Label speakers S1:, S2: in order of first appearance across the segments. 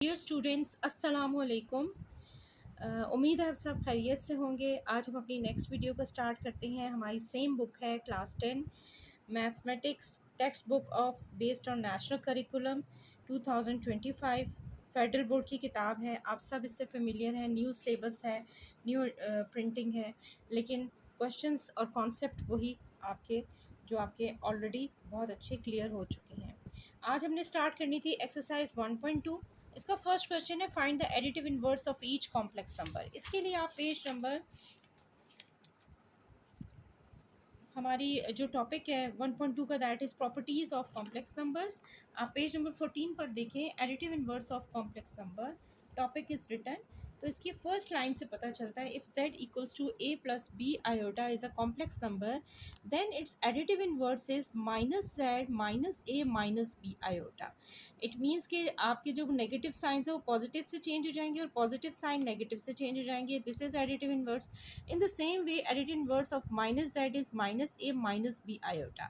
S1: Dear students अस्सलाम वालेकुम। उम्मीद है आप सब खैरियत से होंगे। आज हम अपनी नेक्स्ट वीडियो को स्टार्ट करते हैं। हमारी सेम बुक है class 10 mathematics text book of based on national curriculum 2025 federal board की किताब है। आप सब इससे फेमिलियर हैं। न्यू सिलेबस है, न्यू प्रिंटिंग है, लेकिन क्वेश्चंस और कॉन्सेप्ट वही आपके जो आपके ऑलरेडी बहुत अच्छे क्लियर हो चुके हैं। आज हमने स्टार्ट करनी थी एक्सरसाइज 1.2। इसका फर्स्ट क्वेश्चन है find the additive inverse of each complex number. इसके लिए आप पेज नंबर हमारी जो टॉपिक है 1.2 का that is properties of complex numbers, आप पेज नंबर 14 पर देखें। Additive inverse of complex number topic is written. तो इसकी फर्स्ट लाइन से पता चलता है if z equals to a plus b iota is a complex number then its additive inverse is minus z minus a minus b iota. It means कि आपके जो negative science है वो पॉजिटिव से चेंज हो जाएंगे और पॉजिटिव साइन नेगेटिव से चेंज हो जाएंगे। This is additive inverse. In the same way, additive inverse of minus z is minus a minus b iota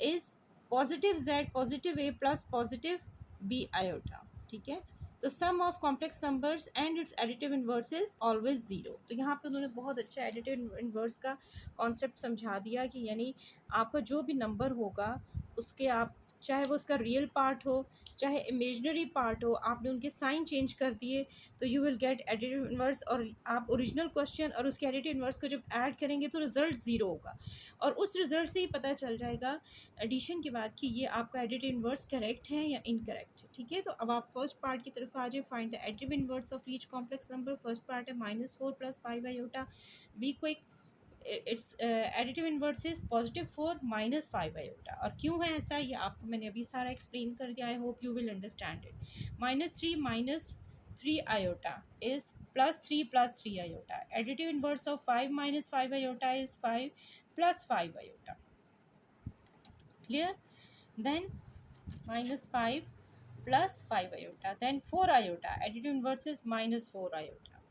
S1: is positive z positive a plus positive b iota। ठीक है, तो sum of complex numbers and its additive inverse is always zero. तो यहाँ पे उन्होंने बहुत अच्छा additive inverse का कॉन्सेप्ट समझा दिया कि यानी आपका जो भी नंबर होगा उसके आप चाहे वो उसका रियल पार्ट हो चाहे इमेजनरी पार्ट हो, आपने उनके साइन चेंज कर दिए तो you will gate additive inverse. और आप ओरिजिनल क्वेश्चन और उसके एडिटिव इनवर्स को जब ऐड करेंगे तो रिजल्ट ज़ीरो होगा और उस रिजल्ट से ही पता चल जाएगा एडिशन के बाद कि ये आपका एडिटिव इनवर्स करेक्ट है या इनकरेक्ट है। ठीक है, तो अब आप फर्स्ट पार्ट की तरफ आ जाए। Find the additive inverse of each complex number. First part है -4 + 5 iota. Be quick, it's additive inverse is +4 - 5 iota. और क्यों है ऐसा ये आपको मैंने अभी सारा एक्सप्लेन कर दिया। I hope you will understand it. -3 - 3 iota is +3 + 3 iota. Additive inverse of 5 - 5 iota is 5 + 5 iota. Clear? Then -5 + 5 iota. Then 4 iota. Additive inverse is -4 iota.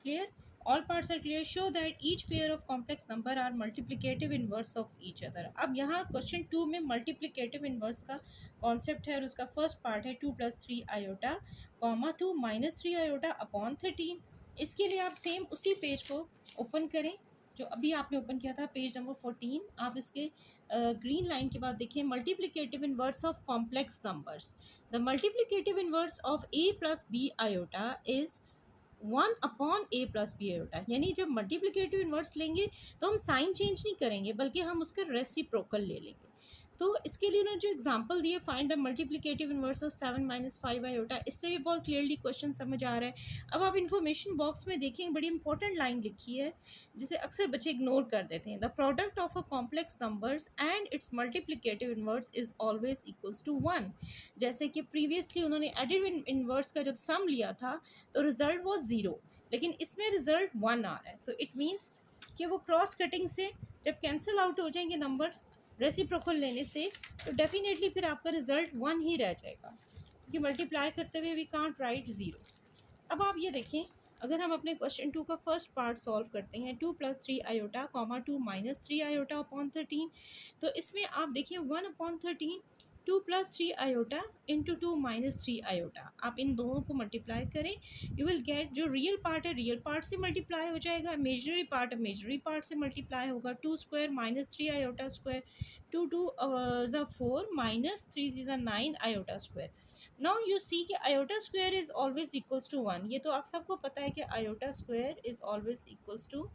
S1: Clear? All parts are clear. Show that each pair of complex number are multiplicative inverse of each other. अब यहाँ question 2 में multiplicative inverse का concept है और उसका first part है 2 + 3 iota comma 2 - 3 iota upon 13। इसके लिए आप सेम उसी पेज को ओपन करें जो अभी आपने ओपन किया था, पेज नंबर 14। आप इसके ग्रीन लाइन के बाद देखिए multiplicative inverse of complex numbers. The multiplicative inverse of a + b iota is 1/a + b iota. यानी जब मल्टीप्लिकेटिव इन्वर्स लेंगे तो हम साइन चेंज नहीं करेंगे बल्कि हम उसका रेसिप्रोकल ले लेंगे। तो इसके लिए उन्होंने जो एग्जांपल दिए find the multiplicative inverse of 7 - 5 iota, इससे भी बहुत क्लियरली क्वेश्चन समझ आ रहा है। अब आप इन्फॉर्मेशन बॉक्स में देखेंगे बड़ी इंपॉर्टेंट लाइन लिखी है जिसे अक्सर बच्चे इग्नोर कर देते हैं। The product of a complex numbers and its multiplicative inverse is always equals to 1। जैसे कि प्रीवियसली उन्होंने एडिटिव इन्वर्स का जब सम लिया था तो रिजल्ट वो ज़ीरो, लेकिन इसमें रिजल्ट 1 आ रहा है। तो इट मीन्स कि वो क्रॉस कटिंग से जब कैंसिल आउट हो जाएंगे नंबर्स रेसिप्रोकल लेने से तो डेफिनेटली फिर आपका रिजल्ट 1 ही रह जाएगा, क्योंकि मल्टीप्लाई करते हुए वी कांट राइट ज़ीरो। अब आप ये देखें, अगर हम अपने क्वेश्चन 2 का फर्स्ट पार्ट सॉल्व करते हैं 2 + 3 आयोटा कॉमा 2 - 3 आयोटा अपॉन 13, तो इसमें आप देखिए 1/13 2 + 3 आयोटा इंटू 2 - 3 आयोटा। आप इन दोनों को मल्टीप्लाई करें, यू विल गेट जो रियल पार्ट है रियल पार्ट से मल्टीप्लाई हो जाएगा, इमेजनरी पार्ट से मल्टीप्लाई होगा। 2 स्क्वायर - 3 आयोटा स्क्वायर, 2 2 ज़ा 4 -3 ज़ा 9 iota square. Now you see कि iota square is always equals to 1। ये तो आप सबको पता है कि iota square is always equals to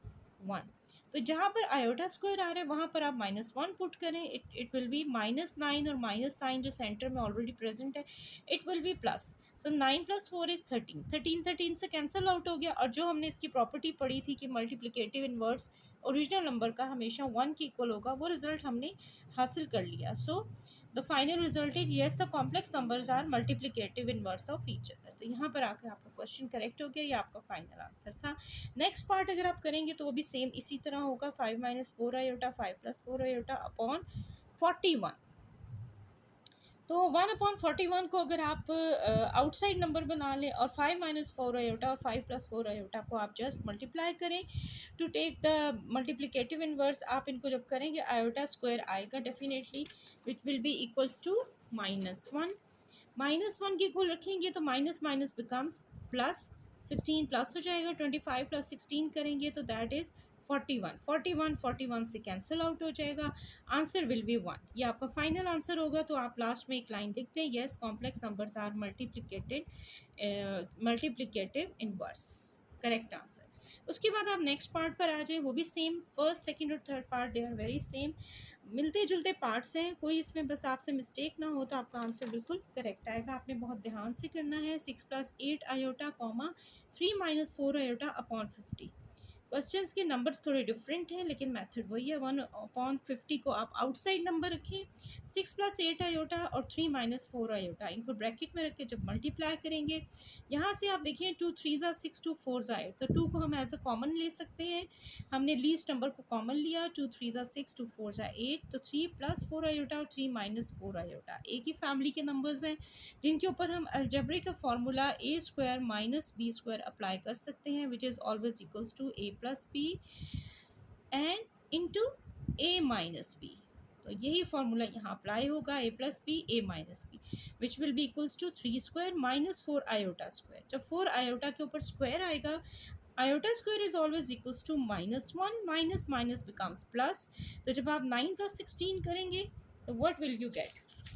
S1: 1। तो जहाँ पर आयोटा स्क्वायर आ रहा है वहाँ पर आप -1 पुट करें, इट विल बी -9 और माइनस साइन जो सेंटर में ऑलरेडी प्रेजेंट है it will be plus. So 9 + 4 is 13। 13 से कैंसिल आउट हो गया और जो हमने इसकी प्रॉपर्टी पढ़ी थी कि मल्टीप्लिकेटिव इनवर्स ओरिजिनल नंबर का हमेशा 1 के इक्वल होगा, वो रिजल्ट हमने हासिल कर लिया। So the final result is yes the complex numbers are multiplicative inverse of each other. तो यहाँ पर आकर आपका क्वेश्चन करेक्ट हो गया, ये आपका फाइनल आंसर था। नेक्स्ट पार्ट अगर आप करेंगे तो वो भी सेम इसी तरह होगा। 5 - 4 आयोटा 5 + 4 आयोटा अपॉन 41। तो 1/41 को अगर आप आउटसाइड नंबर बना लें और 5 - 4 आयोटा और 5 + 4 आयोटा को आप जस्ट मल्टीप्लाई करें to take the multiplicative inverse. आप इनको जब करेंगे आयोटा स्क्वायर आएगा definitely which will be equals to -1। -1 के इक्वल रखेंगे तो minus minus becomes plus, 16 plus हो जाएगा, 25 प्लस 16 करेंगे तो दैट इज़ 41, 41 41 से कैंसिल आउट हो जाएगा, आंसर विल बी 1। ये आपका फाइनल आंसर होगा। तो आप लास्ट में एक लाइन लिखते हैं, yes complex numbers are multiplicative inverse, correct answer. उसके बाद आप नेक्स्ट पार्ट पर आ जाए, वो भी सेम, फर्स्ट सेकंड और third part they are very same, मिलते जुलते पार्ट्स हैं, कोई इसमें बस आपसे मिस्टेक ना हो तो आपका आंसर बिल्कुल करेक्ट आएगा। आपने बहुत ध्यान से करना है। 6 + 8 iota comma 3 - 4 iota upon 50। Questions के नंबर्स थोड़े डिफरेंट हैं लेकिन मेथड वही है। 1/50 को आप आउटसाइड नंबर रखें, 6 + 8 आयोटा और 3 - 4 आयोटा इनको ब्रैकेट में रख के जब मल्टीप्लाई करेंगे, यहाँ से आप देखिए 2 3 ज़ा 6, 2 4 ज़ा 8, तो 2 को हम एज अ कॉमन ले सकते हैं। हमने लीस्ट नंबर को कॉमन लिया, 2 3 ज़ा 6, 2 4 ज़ा 8, तो 3 + 4 आयोटा और 3 - 4 आयोटा एक ही फैमिली के नंबर्स हैं जिनके ऊपर हम अलजेब्रिक का फार्मूला a² - b² अप्लाई कर सकते हैं, which is always equals to a + b and into a - b। तो यही फार्मूला यहाँ अप्लाई होगा, a + b a - b which will be equals to 3² - 4 iota square. जब 4 आयोटा के ऊपर स्क्वायर आएगा, iota square is always equals to -1, minus minus becomes plus. तो जब आप 9 + 16 करेंगे तो व्हाट विल यू गेट?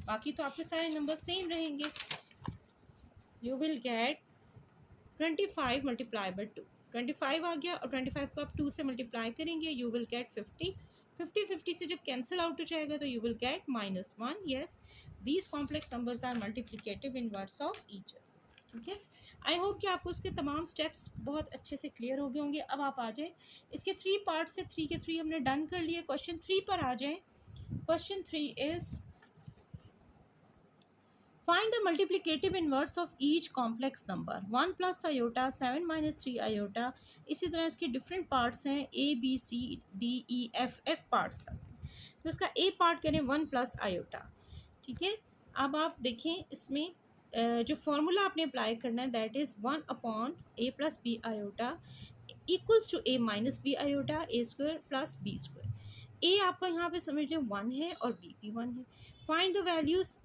S1: बाकी तो आपके सारे नंबर सेम रहेंगे। यू विल गेट 25 × 2, 25 आ गया और 25 को आप 2 से मल्टीप्लाई करेंगे, यू विल गेट 50। 50 50 से जब कैंसिल आउट हो जाएगा तो you will get -1। Yes, these complex numbers are multiplicative inverse of each other. ठीक है, आई होप कि आपको इसके तमाम स्टेप्स बहुत अच्छे से क्लियर हो गए होंगे। अब आप आ जाए इसके 3 पार्ट से, 3 के 3 हमने डन कर लिए। क्वेश्चन 3 पर आ जाए। Question 3 is find the multiplicative inverse of each complex number 1 + iota 7 - 3 iota। इसी तरह इसके डिफरेंट पार्ट्स हैं, a b c d e f f parts तक। तो इसका a पार्ट करें 1 + iota। ठीक है, अब आप देखें इसमें जो फॉर्मूला आपने अप्लाई करना है that is 1/a + b iota equals to a - b iota a² + b²। a आपका यहाँ पे समझ लें 1 है और b भी 1 है। Find the values,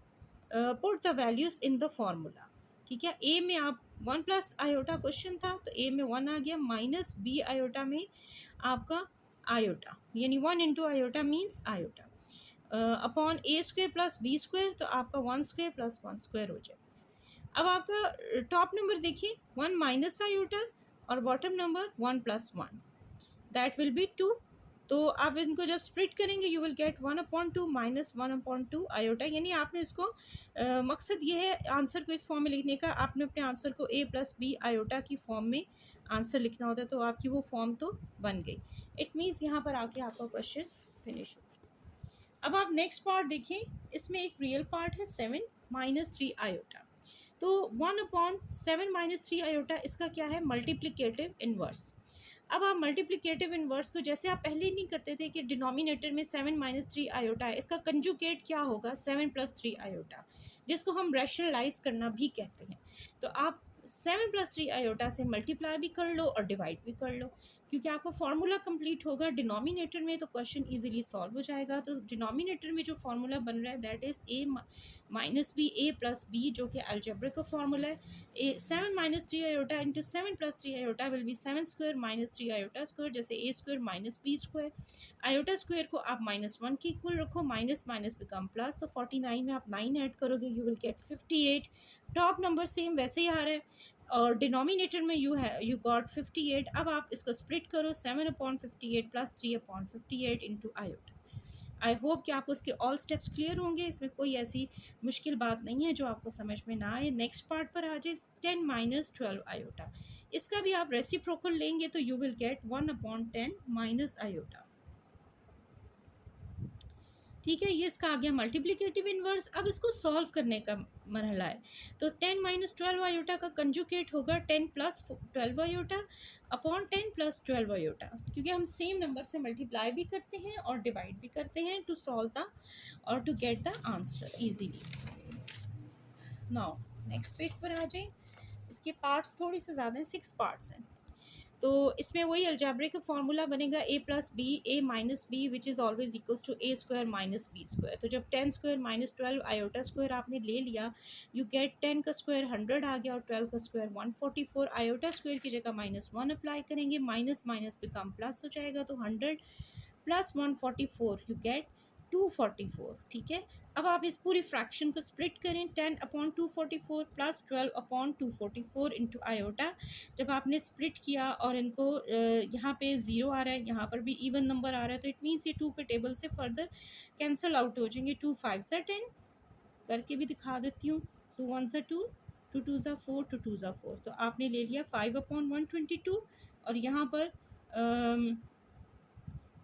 S1: put the values in the formula. ठीक है, ए में आप 1 + आयोटा क्वेश्चन था तो ए में 1 आ गया, माइनस बी आयोटा में आपका आयोटा, यानी 1 × iota means iota upon a² + b², तो आपका 1² + 1² हो जाए। अब आपका टॉप नंबर देखिए 1 माइनस आयोटा और bottom number 1 + 1, that will be 2। तो आप इनको जब स्प्लिट करेंगे यू विल गेट 1/2 - 1/2 आयोटा, यानी आपने इसको मकसद ये है आंसर को इस फॉर्म में लिखने का, आपने अपने आंसर को a + b आयोटा की फॉर्म में आंसर लिखना होता है, तो आपकी वो फॉर्म तो बन गई। इट मीन्स यहाँ पर आके आपका क्वेश्चन फिनिश हो गया। अब आप नेक्स्ट पार्ट देखिए, इसमें एक रियल पार्ट है 7 - 3 आयोटा। तो 1/7 - 3 आयोटा इसका क्या है? Multiplicative inverse. अब आप मल्टीप्लिकेटिव इन्वर्स को जैसे आप पहले नहीं करते थे कि डिनोमिनेटर में 7 - 3 आयोटा है, इसका कंजुगेट क्या होगा? 7 + 3 आयोटा, जिसको हम रैशनलाइज करना भी कहते हैं। तो आप 7 + 3 आयोटा से मल्टीप्लाई भी कर लो और डिवाइड भी कर लो, क्योंकि आपको फार्मूला कंप्लीट होगा डिनोमिनेटर में, तो क्वेश्चन इजीली सॉल्व हो जाएगा। तो डिनोमिनेटर में जो फार्मूला बन रहा है that is a - b a + b, जो कि अलजेब्रिक का फार्मूला है। 7 - 3 iota into 7 + 3 iota will be 7² - 3 iota square, जैसे a² - b²। आयोटा स्क्वायर को आप -1 के इक्वल रखो, माइनस माइनस बिकम प्लस, तो 49 में आप 9 ऐड करोगे you will gate 58। Top number same वैसे ही आ रहा है और डिनोमिनेटर में यू गॉट 58। अब आप इसको स्प्लिट करो, 7/58 + 3/58 इंटू आयोटा। आई होप कि आपको इसके ऑल स्टेप्स क्लियर होंगे, इसमें कोई ऐसी मुश्किल बात नहीं है जो आपको समझ में ना आए। नेक्स्ट पार्ट पर आ जाए, 10 - 12 आयोटा। इसका भी आप रेसिप्रोकल लेंगे तो यू विल गेट 1/10 - आयोटा। ठीक है, ये इसका आ गया मल्टीप्लिकेटिव इन्वर्स। अब इसको सॉल्व करने का मरहला है। तो 10 - 12 आयोटा का कंजुगेट होगा 10 + 12 आयोटा अपॉन 10 + 12 आयोटा, क्योंकि हम सेम नंबर से मल्टीप्लाई भी करते हैं और डिवाइड भी करते हैं टू सॉल्व द और to get the answer easily. Now next page पर आ जाए। इसके पार्ट्स थोड़ी से ज़्यादा हैं, 6 पार्ट्स हैं। तो इसमें वही अलजेब्रिक का फार्मूला बनेगा a plus b a minus b which is always equals to a square minus b square. तो जब 10 स्क्वायर माइनस 12 आयोटा स्क्वायर आपने ले लिया, यू गेट 10 का स्क्वायर 100 आ गया और 12 का स्क्वायर 144। आयोटा स्क्वायर की जगह -1 अप्लाई करेंगे, माइनस माइनस बिकम प्लस हो जाएगा, तो 100 प्लस 144 यू गेट 244। ठीक है, अब आप इस पूरी फ्रैक्शन को स्प्लिट करें, 10/244 प्लस 12/244 इंटू आयोटा। जब आपने स्प्लिट किया और इनको यहाँ पे ज़ीरो आ रहा है, यहाँ पर भी इवन नंबर आ रहा है, तो इट मीन्स ये टू के टेबल से फर्दर कैंसिल आउट हो जाएंगे। 2 5 ज़ा 10 करके भी दिखा देती हूँ, 2 1 ज़ा 2, 2 2 ज़ा 4, 2 2 ज़ा 4। तो आपने ले लिया 5/122 और यहाँ पर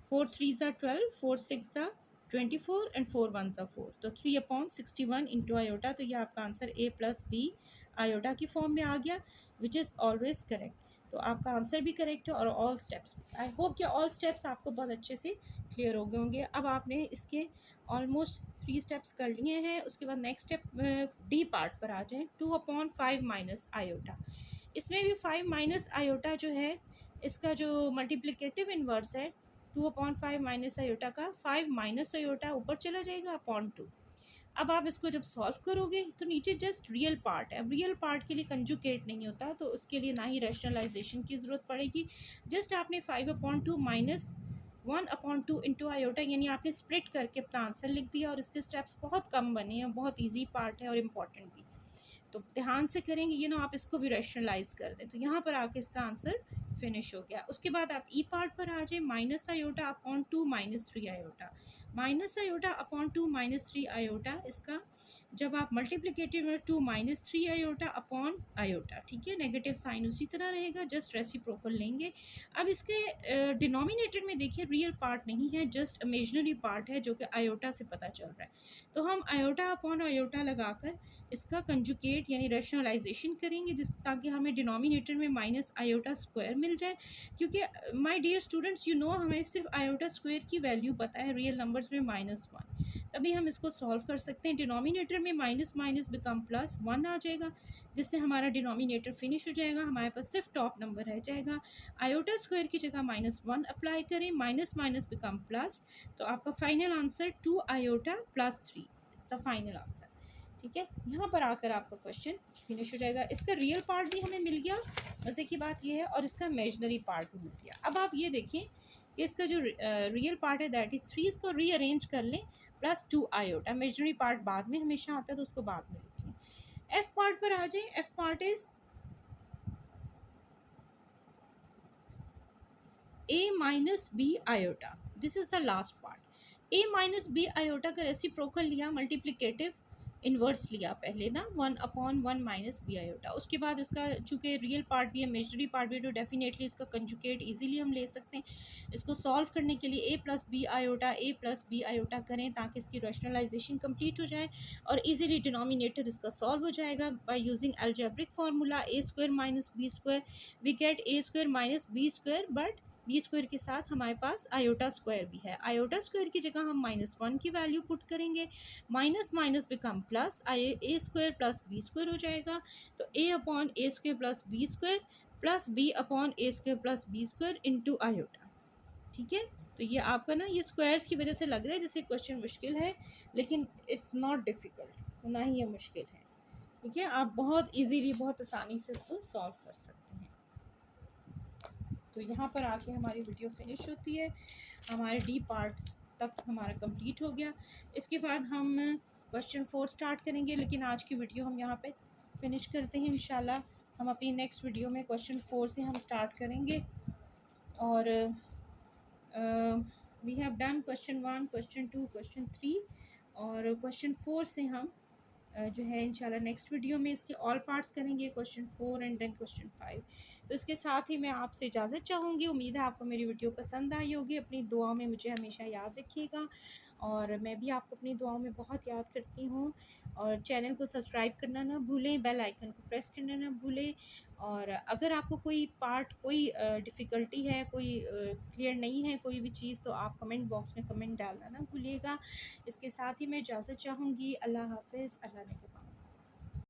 S1: 4 3 ज़ा 12, 4 6 ज़ा 24 एंड 4 1 ज़ा 4, तो 3/61 इंटू आयोटा। तो ये आपका answer a plus b iota की फॉर्म में आ गया, विच इज़ ऑलवेज करेक्ट। तो आपका आंसर भी करेक्ट है और ऑल स्टेप्स, आई होप कि ऑल स्टेप्स आपको बहुत अच्छे से क्लियर हो गए होंगे। अब आपने इसके ऑलमोस्ट 3 स्टेप्स कर लिए हैं। उसके बाद नेक्स्ट स्टेप डी पार्ट पर आ जाएँ। 2/5 माइनस आयोटा, इसमें भी 5 माइनस आयोटा जो है, इसका जो मल्टीप्लिकेटिव इन्वर्स है 2/5 माइनस आयोटा का, 5 माइनस आयोटा ऊपर चला जाएगा अपॉन 2। अब आप इसको जब सॉल्व करोगे तो नीचे जस्ट रियल पार्ट है। अब रियल पार्ट के लिए कंजुकेट नहीं होता, तो उसके लिए ना ही रैशनलाइजेशन की ज़रूरत पड़ेगी। जस्ट आपने 5/2 माइनस 1/2 इंटू आयोटा, यानी आपने स्प्लिट करके अपना आंसर लिख दिया। और इसके स्टेप्स बहुत कम बने हैं, बहुत ईजी पार्ट है और इम्पॉर्टेंट भी, तो ध्यान से करेंगे आप इसको भी रैशनलाइज कर दें। तो यहाँ पर आके इसका आंसर फिनिश हो गया। उसके बाद आप ई पार्ट पर आ जाए, minus iota upon 2 minus 3 iota, minus iota upon 2 minus 3 iota. इसका जब आप मल्टीप्लिकेटिव में 2 माइनस 3 आयोटा अपॉन आयोटा, ठीक है, नेगेटिव साइन उसी तरह रहेगा, जस्ट रेसिप्रोकल लेंगे। अब इसके डिनोमिनेटर में देखिए रियल पार्ट नहीं है, जस्ट इमेजिनरी पार्ट है जो कि आयोटा से पता चल रहा है। तो हम आयोटा अपॉन आयोटा लगाकर इसका कंजुकेट यानी रैशनलाइजेशन करेंगे, जिस ताकि हमें डिनोमिनेटर में माइनस आयोटा स्क्वायर मिल जाए। क्योंकि माय डियर स्टूडेंट्स, हमें सिर्फ आयोटा स्क्वायर की वैल्यू पता है, रियल नंबर्स में -1, तभी हम इसको सॉल्व कर सकते हैं। डिनोमिनेटर में माइनस माइनस बिकम प्लस 1 आ जाएगा, जिससे हमारा डिनोमिनेटर फिनिश हो जाएगा, हमारे पास सिर्फ टॉप नंबर रह जाएगा। आयोटा स्क्वायर की जगह -1 अप्लाई करें, माइनस माइनस बिकम प्लस, तो आपका final answer 2 iota plus 3 it's a final answer. ठीक है, यहाँ पर आकर आपका क्वेश्चन फिनिश हो जाएगा। इसका रियल पार्ट भी हमें मिल गया, मज़े की बात यह है, और इसका इमेजनरी पार्ट भी मिल गया। अब आप ये देखें कि इसका जो रियल पार्ट है दैट इज़ 3, इसको रीअरेंज कर लें, प्लस 2 आयोटा। इमेजनरी पार्ट बाद में हमेशा आता है, तो उसको बाद में लिख लें। एफ पार्ट पर आ जाए, F part is a minus b iota, this is the last part. a minus b iota का रेसिप्रोकल लिया, मल्टीप्लिकेटिव इन्वर्स लिया पहले ना, 1/1 माइनस बी आयोटा। उसके बाद इसका चूँकि रियल पार्ट भी है, इमेजनरी पार्ट भी है, तो डेफिनेटली इसका कंजुकेट इजीली हम ले सकते हैं। इसको सॉल्व करने के लिए a प्लस बी आयोटा करें, ताकि इसकी रैशनलाइजेशन कंप्लीट हो जाए और इजीली डिनोमिनेटर इसका सॉल्व हो जाएगा by using algebraic formula a square minus b square. We get a square minus b square, but b square के साथ हमारे पास आयोटा स्क्वायर भी है। आयोटा स्क्वायर की जगह हम -1 की वैल्यू पुट करेंगे, minus minus become plus, a square plus b square हो जाएगा। तो a upon a square plus b square plus b upon a square plus b square into iota. ठीक है, तो ये आपका ना, ये स्क्वायर्स की वजह से लग रहा है जैसे क्वेश्चन मुश्किल है, लेकिन इट्स नॉट डिफ़िकल्ट, ना ही ये मुश्किल है। ठीक है, आप बहुत इजीली, बहुत आसानी से इसको सॉल्व कर सकते हैं। तो यहाँ पर आके हमारी वीडियो फिनिश होती है, हमारे डी पार्ट तक हमारा कंप्लीट हो गया। इसके बाद हम क्वेश्चन 4 स्टार्ट करेंगे, लेकिन आज की वीडियो हम यहाँ पे फिनिश करते हैं। इंशाल्लाह हम अपनी नेक्स्ट वीडियो में क्वेश्चन 4 से हम स्टार्ट करेंगे। और we have done question 1, question 2, question 3, और क्वेश्चन 4 से हम जो है इंशाल्लाह नेक्स्ट वीडियो में इसके ऑल पार्ट्स करेंगे, क्वेश्चन 4 एंड देन क्वेश्चन 5। तो इसके साथ ही मैं आपसे इजाज़त चाहूँगी। उम्मीद है आपको मेरी वीडियो पसंद आई होगी। अपनी दुआओं में मुझे हमेशा याद रखिएगा, और मैं भी आपको अपनी दुआओं में बहुत याद करती हूँ। और चैनल को सब्सक्राइब करना ना भूलें, बेल आइकन को प्रेस करना ना भूलें। और अगर आपको कोई पार्ट, कोई डिफ़िकल्टी है, कोई क्लियर नहीं है कोई भी चीज़, तो आप कमेंट बॉक्स में कमेंट डालना ना भूलिएगा। इसके साथ ही मैं इजाज़त चाहूँगी। अल्लाह हाफ़िज़, अल्लाह ने